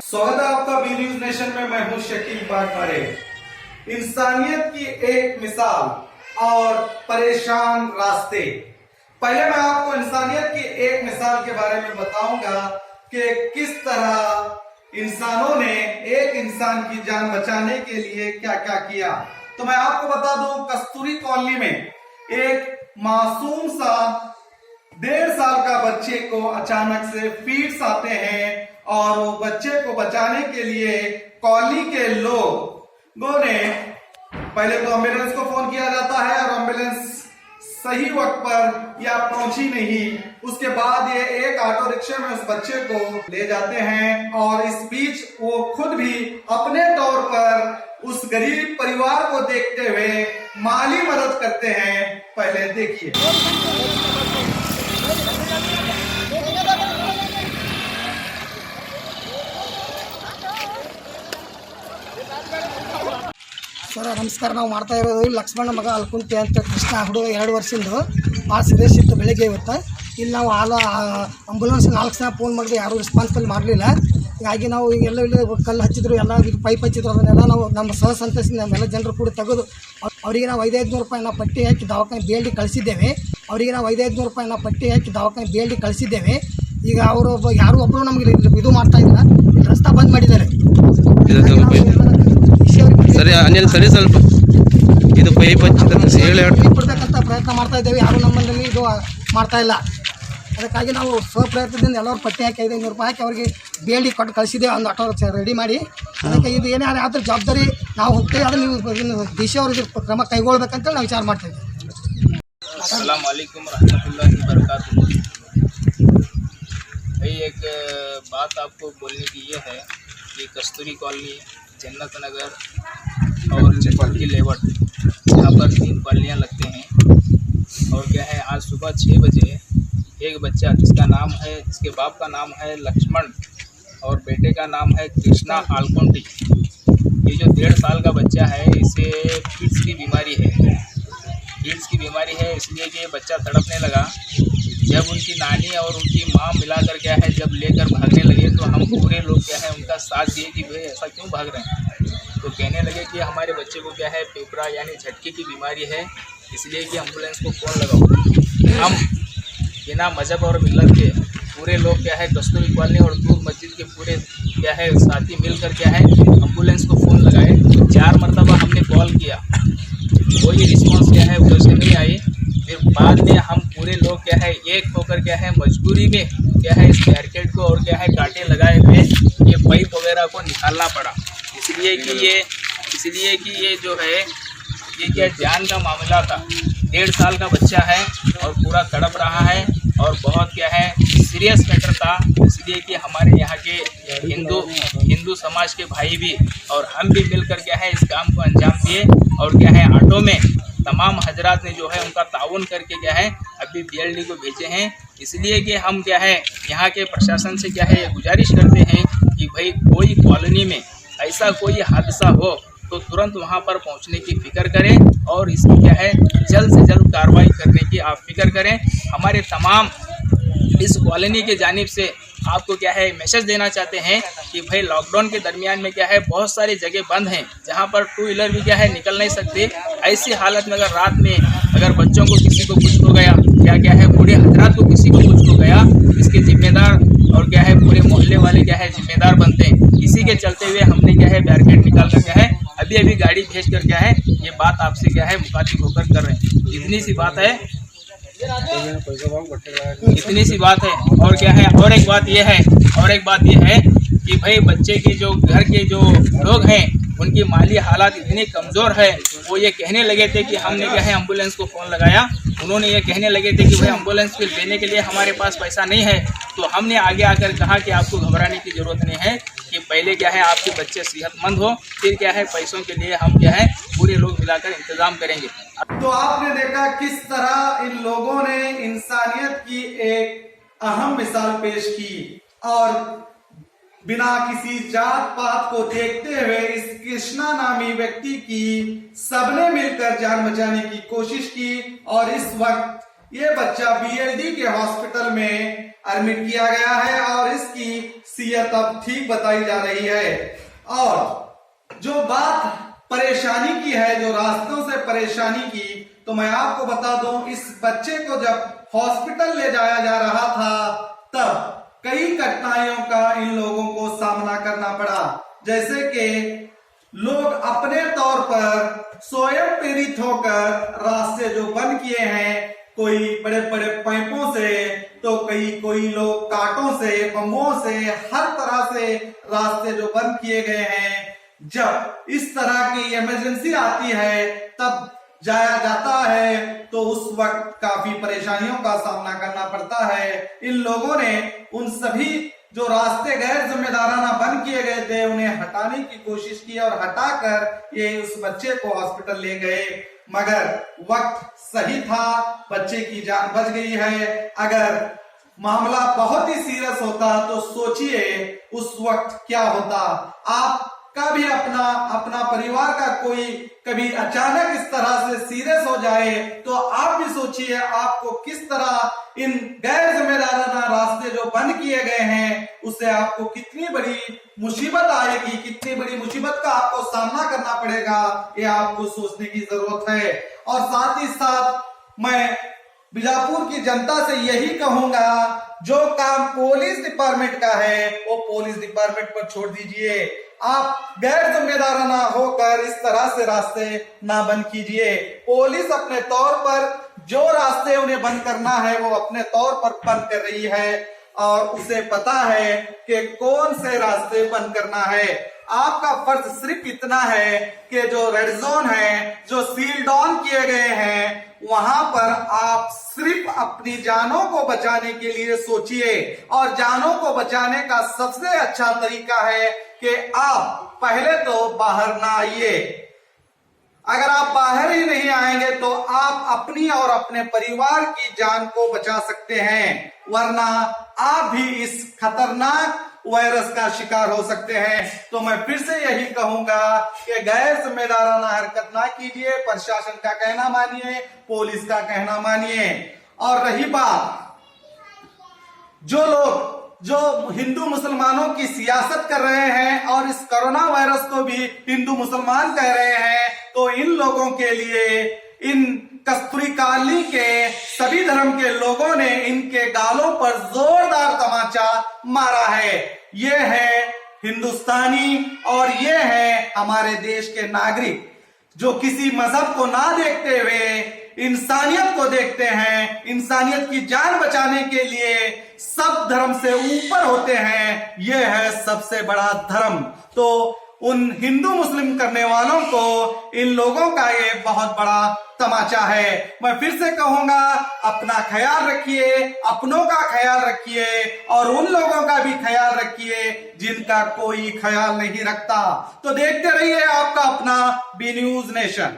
स्वागत है आपका बी न्यूज नेशन में। मैं हूं शकील बागमारे। इंसानियत की एक मिसाल और परेशान रास्ते। पहले मैं आपको इंसानियत की एक मिसाल के बारे में बताऊंगा कि किस तरह इंसानों ने एक इंसान की जान बचाने के लिए क्या क्या किया। तो मैं आपको बता दूं, कस्तूरी कॉलोनी में एक मासूम सा 1.5 साल का बच्चे को अचानक से फीड्स आते हैं और वो बच्चे को बचाने के लिए कॉलोनी के लोगों ने पहले तो एम्बुलेंस को फोन किया जाता है और एम्बुलेंस सही वक्त पर या पहुंची नहीं। उसके बाद ये एक ऑटो रिक्शा में उस बच्चे को ले जाते हैं और इस बीच वो खुद भी अपने तौर पर उस गरीब परिवार को देखते हुए माली मदद करते हैं। पहले देखिए। ಸರ್ ನಮಸ್ಕಾರ. ನಾವು ಮಾಡ್ತಾ ಇರೋದು ಲಕ್ಷ್ಮಣ ಮಗ ಅಲ್ಕುಂತಿ ಅಂತ ಕೃಷ್ಣ ಹುಡುಗ 2 ವರ್ಷದಿಂದ ಭಾಳ ಸೀರಿಯಸ್ ಇತ್ತು. ಬೆಳಗ್ಗೆ ಇವತ್ತು ಇಲ್ಲಿ ನಾವು ಆಂಬುಲೆನ್ಸ್ 4 ಸಲ ಫೋನ್ ಮಾಡಿದ್ರೆ ಯಾರೂ ರೆಸ್ಪಾನ್ಸಿಬಲ್ ಮಾಡಲಿಲ್ಲ. ಹೀಗಾಗಿ ನಾವು ಈಗೆಲ್ಲ ಇಲ್ಲಿ ಕಲ್ಲು ಹಚ್ಚಿದ್ರು, ಎಲ್ಲ ಪೈಪ್ ಹಚ್ಚಿದ್ರು. ಅದನ್ನೆಲ್ಲ ನಾವು ನಮ್ಮ ಸಹಸಂತಸಿ ನಮ್ಮೆಲ್ಲ ಜನರು ಕೂಡ ತೆಗೆದು ಅವರಿಗೆ ನಾವು 500 ರೂಪಾಯಿ ನಾವು ಪಟ್ಟಿ ಹಾಕಿ ದವಾಖಾನೆ ಬೇಲ್ಡಿ ಕಳಿಸಿದ್ದೇವೆ. ಈಗ ಅವರು ಯಾರು ಒಬ್ಬರು ನಮಗೆ ಇದು ಮಾಡ್ತಾ ಇಲ್ಲ. ರಸ್ತೆ ಬಂದ್ ಮಾಡಿದ್ದಾರೆ. ಸರಿ ಅನಿಲ್, ಸರಿ ಸ್ವಲ್ಪ ಇದು ಪೈಪ್ ಕೊಡ್ಬೇಕಂತ ಪ್ರಯತ್ನ ಮಾಡ್ತಾ ಇದ್ದೇವೆ. ಯಾರು ನಮ್ಮಲ್ಲಿ ಇದು ಮಾಡ್ತಾ ಇಲ್ಲ. ಅದಕ್ಕಾಗಿ ನಾವು ಸ್ವಪ್ರಯತ್ನದಿಂದ ಎಲ್ಲರೂ ಪಟ್ಟಿ ಹಾಕಿ 500 ರೂಪಾಯಿ ಹಾಕಿ ಅವರಿಗೆ ಬೇಡಿ ಕೊಟ್ಟು ಕಳಿಸಿದ್ದೇವೆ. ಒಂದು ಆಟೋ ರೆಡಿ ಮಾಡಿ. ಅದಕ್ಕೆ ಇದು ಏನೇ ಆದರೂ ಜವಾಬ್ದಾರಿ ನಾವು ಹೋಗ್ತೇವೆ. ಅದು ನೀವು ದಿಶೆ ಅವ್ರಿಗೆ ಕ್ರಮ ಕೈಗೊಳ್ಬೇಕಂತ ನಾವು ವಿಚಾರ ಮಾಡ್ತಾ ಇದ್ದೀವಿ. अस्सलाम वालेकुम रहमतुल्लाहि बरकातुहू। भाई एक बात आपको बोलने की ये है कि कस्तूरी कॉलोनी, जन्नत नगर और की लेवट, यहाँ पर 3 कॉलोनियाँ लगते हैं। और क्या है, आज सुबह 6 बजे एक बच्चा जिसके बाप का नाम है लक्ष्मण और बेटे का नाम है कृष्णा आलकुंटी। ये जो 1.5 साल का बच्चा है, इसे फिट्स की बीमारी है। इसलिए कि बच्चा तड़पने लगा। जब उनकी नानी और उनकी माँ मिलाकर क्या है जब लेकर भागने लगे तो हम पूरे लोग क्या है उनका साथ दिए कि भाई ऐसा क्यों भाग रहे हैं। तो कहने लगे कि हमारे बच्चे को क्या है फेफड़ा यानी झटके की बीमारी है, इसलिए कि एम्बुलेंस को फ़ोन लगाओ। हम बिना मजहब और मिलत के पूरे लोग क्या है कस्तूरी कॉलोनी और दूर मस्जिद के पूरे क्या है साथी मिलकर क्या है एम्बुलेंस को फ़ोन लगाए। 4 मरतबा हमने कॉल किया, कोई रिस्पॉन्स क्या है उधर से नहीं आई। फिर बाद में हम पूरे लोग क्या है एक होकर क्या है मजबूरी में क्या है इस बैरिकेड को और क्या है कांटे लगाए हुए ये पाइप वगैरह को निकालना पड़ा। इसलिए कि ये जो है ये क्या जान का मामला था। 1.5 साल का बच्चा है और पूरा तड़प रहा है और बहुत क्या है सीरियस मैटर था। इसलिए कि हमारे यहाँ के हिंदू समाज के भाई भी और हम भी मिलकर क्या है इस काम को अंजाम दिए। और क्या है ऑटो में तमाम हजरात ने जो है उनका ताउन करके क्या है अभी BLD को भेजे हैं। इसलिए कि हम क्या है यहाँ के प्रशासन से क्या है ये गुजारिश करते हैं कि भाई कोई कॉलोनी में ऐसा कोई हादसा हो तो तुरंत वहाँ पर पहुँचने की फ़िक्र करें और इसकी क्या है जल्द से जल्द कार्रवाई करने की आप फिक्र करें। हमारे तमाम इस कॉलोनी के जानिब से आपको क्या है मैसेज देना चाहते हैं कि भाई लॉकडाउन के दरमियान में क्या है बहुत सारी जगह बंद हैं जहाँ पर 2 व्हीलर भी क्या है निकल नहीं सकते। ऐसी हालत में अगर रात में अगर बच्चों को किसी को कुछ हो गया या क्या है बूढ़े हजरात को किसी को कुछ हो गया, इसके जिम्मेदार और क्या है पूरे मोहल्ले वाले क्या है जिम्मेदार बनते हैं। इसी के चलते हुए हमने क्या है बैरिकेड निकाल कर क्या है अभी गाड़ी भेज कर क्या है ये बात आपसे क्या है मुखातिब होकर कर रहे हैं। इतनी सी बात है। और क्या है और एक बात ये है कि भाई बच्चे के जो घर के जो लोग हैं उनकी माली हालात इतनी कमज़ोर है। वो ये कहने लगे थे कि हमने क्या है एम्बुलेंस को फ़ोन लगाया। उन्होंने ये कहने लगे थे कि भाई एम्बुलेंस फिर देने के लिए हमारे पास पैसा नहीं है। तो हमने आगे आकर कहा कि आपको घबराने की ज़रूरत नहीं है कि पहले क्या है आपके बच्चे सेहतमंद हो, फिर क्या है पैसों के लिए हम क्या है पूरे लोग मिलाकर इंतज़ाम करेंगे। तो आपने देखा किस तरह इन लोगों ने इंसानियत की एक अहम मिसाल पेश की और बिना किसी जात पात को देखते हुए इस कृष्णा नामी व्यक्ति की सबने मिलकर जान बचाने की कोशिश की। और इस वक्त ये बच्चा बीएलडी के हॉस्पिटल में एडमिट किया गया है और इसकी सेहत अब ठीक बताई जा रही है। और जो बात परेशानी की है, जो रास्तों से परेशानी की, तो मैं आपको बता दूं, इस बच्चे को जब हॉस्पिटल ले जाया जा रहा था तब कई कठिनाइयों का इन लोगों को सामना करना पड़ा। जैसे कि लोग अपने तौर पर स्वयं प्रेरित होकर रास्ते जो बंद किए हैं, कोई बड़े बड़े पाइपों से, तो कोई लोग कांटों से, बमों से, हर तरह से रास्ते जो बंद किए गए हैं। जब इस तरह की इमरजेंसी आती है तब जाया जाता है तो उस वक्त काफी परेशानियों का सामना करना पड़ता है। इन लोगों ने उन सभी जो रास्ते गैर जिम्मेदाराना बंद किए गए थे उन्हें हटाने की कोशिश की और हटाकर ये उस बच्चे को हॉस्पिटल ले गए, मगर वक्त सही था, बच्चे की जान बच गई है। अगर मामला बहुत ही सीरियस होता तो सोचिए उस वक्त क्या होता। आपका भी अपना परिवार का कोई कभी अचानक इस तरह से सीरियस हो जाए तो आप भी सोचिए आपको किस तरह इन गैर जिम्मेदाराना रास्ते जो बंद किए गए हैं उससे आपको कितनी बड़ी मुसीबत आएगी, कितनी बड़ी मुसीबत का आपको सामना करना पड़ेगा, ये आपको सोचने की जरूरत है। और साथ ही साथ मैं बीजापुर की जनता से यही कहूंगा, जो काम पुलिस डिपार्टमेंट का है वो पुलिस डिपार्टमेंट पर छोड़ दीजिए। आप गैर जिम्मेदाराना होकर इस तरह से रास्ते ना बंद कीजिए। पुलिस अपने तौर पर जो रास्ते उन्हें बंद करना है वो अपने तौर पर बंद कर रही है और उसे पता है कि कौन से रास्ते बंद करना है। आपका फर्ज सिर्फ इतना है कि जो रेड जोन है, जो सील डाउन किए गए हैं, वहां पर आप सिर्फ अपनी जानों को बचाने के लिए सोचिए। और जानों को बचाने का सबसे अच्छा तरीका है कि आप पहले तो बाहर ना आइए। अगर आप बाहर ही नहीं आएंगे तो आप अपनी और अपने परिवार की जान को बचा सकते हैं, वरना आप भी इस खतरनाक वायरस का शिकार हो सकते हैं। तो मैं फिर से यही कहूंगा कि गैर जिम्मेदाराना हरकत ना कीजिए, प्रशासन का कहना मानिए, पुलिस का कहना मानिए। और रही बात जो लोग जो हिंदू मुसलमानों की सियासत कर रहे हैं और इस कोरोना वायरस को भी हिंदू मुसलमान कह रहे हैं, तो इन लोगों के लिए इन कस्तूरी कॉलोनी के सभी धर्म के लोगों ने इनके गालों पर जोरदार तमाचा मारा है। ये है हिंदुस्तानी और ये है हमारे देश के नागरिक जो किसी मजहब को ना देखते हुए इंसानियत को देखते हैं, इंसानियत की जान बचाने के लिए सब धर्म से ऊपर होते हैं। यह है सबसे बड़ा धर्म। तो उन हिंदू मुस्लिम करने वालों को इन लोगों का ये बहुत बड़ा तमाचा है। मैं फिर से कहूंगा, अपना ख्याल रखिए, अपनों का ख्याल रखिए और उन लोगों का भी ख्याल रखिए जिनका कोई ख्याल नहीं रखता। तो देखते रहिए आपका अपना बी न्यूज नेशन।